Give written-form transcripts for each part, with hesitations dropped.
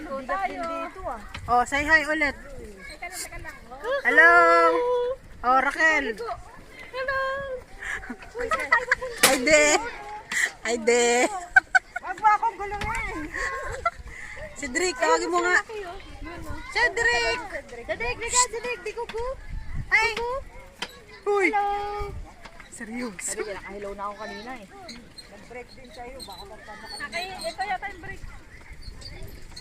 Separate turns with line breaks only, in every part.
Go tayo. Dito ah.
Oh, say hi ulit.
Teka lang.
Hello. Oh, Raquel.
Hello.
Hi, De. Hi, De.
Wag mo akong gulungin.
Cedric, tawagin mo nga. Cedric.
Cedric, di kuku.
Hi. Uy.
Hello.
Seryoso.
Sabi, nakahilaw na ako kanina eh. Nag-break din sa'yo, baka magtama ka. Ito yata yung break.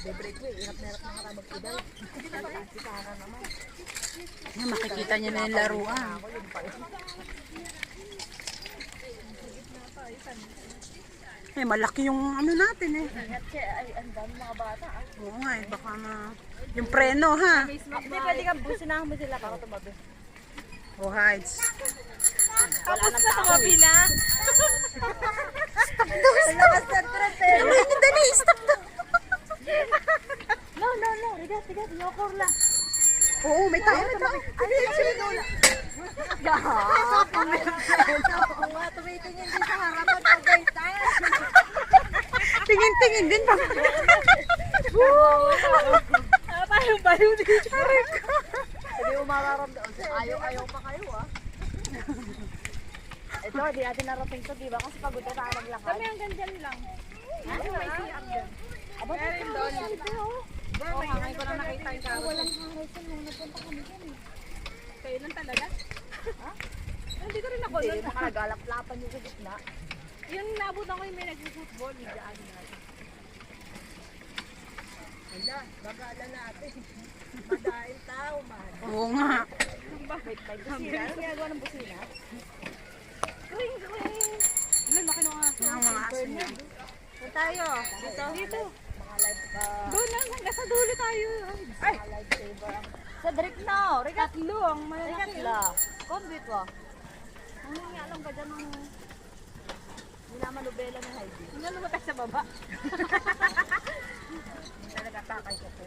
Break ko eh, hirap na nga mag-ibay. Kita naman.
Yan, makikita niyo na yung laruan. Eh, malaki yung ano natin eh.
Ingat siya, ay, ang dami mga bata ah.
Oo nga eh, baka na... Yung preno ha.
Hindi, pwede kang businahan mo sila para tumabi.
Oh, hides.
Tapos na tumabi na.
Stop daw, stop. Dali, dali, stop daw.
No. Rigat, yokor lang.
Oo, may tayo, may tayo.
Tumitingin din sa harapan pag guys tayo.
Tingin-tingin din ba?
Bayong dito. Hindi mo mararamdaman. Ayaw pa kayo ah. Ito, di natin narating to, di ba? Kasi pagod na tayo maglakad. Kami hanggang dyan lang. Ano may siyang dyan? Aba, meron doon. Oo, ngayon ko lang nakita yung carrot. Walang carrot yun nung napunta kami dyan eh. Kayo lang talaga? Ha? Hindi ko rin ako doon. Hindi mga nagalaplapan yung sa gitna. Yung naabutan ko yung may nag-football. Diyan na. Hala, bagala natin. Madaing tao, man.
Oo nga.
Wait, may busina. Ano ginagawa ng busina? Kring. Ilan, laki ng aso.
Ang mga aso niya.
Saan tayo? Dito. Mga live doon lang, hanggang sa dulo tayo. Ay! Mga lifesaver. Sa Drake na, Tatlo ang malalaki. Convit wa. Ang nga lang ba dyan ng minamanubela ni Heidi? Hindi lumabas sa baba. Talaga takay ko po.